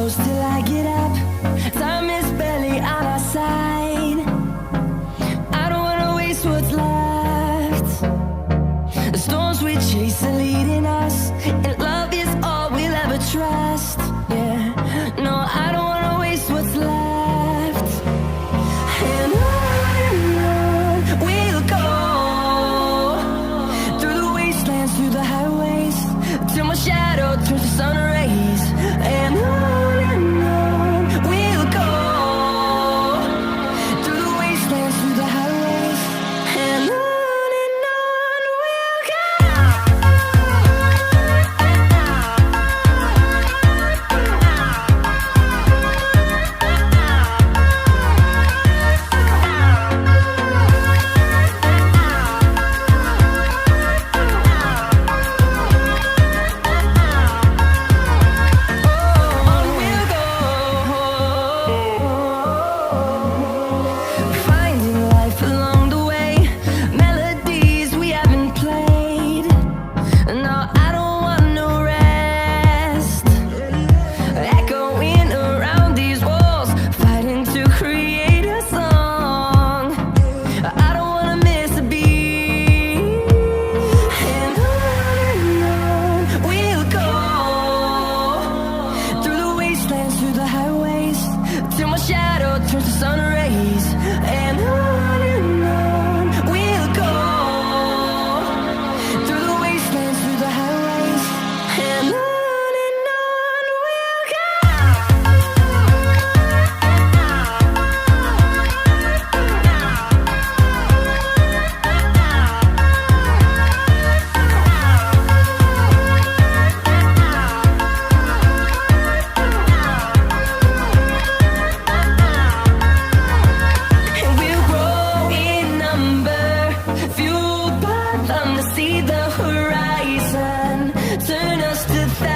close till I get up. Time is barely on our side. I don't wanna waste what's left. The storms we chase are leading us, and love is all we'll ever trust. Yeah, no, I don't wanna waste what's left. And on we'll go, through the wastelands, through the highways, till my shadow turns to sun rays. And on we'll go, through the wastelands, through the highways, and on we'll go. On we'll go, finding life along the way, melodies we haven't played. No, I don't want no rest, echoing around these walls, fighting to create a song. I don't wanna miss a beat. And on we'll go, through the wastelands, through the highways, till my shadow turns to sun rays. And on we'll go, through the wastelands, through the highways, and on we'll go. And we'll grow in number, fueled by them to see the horizon, turn us to thousands.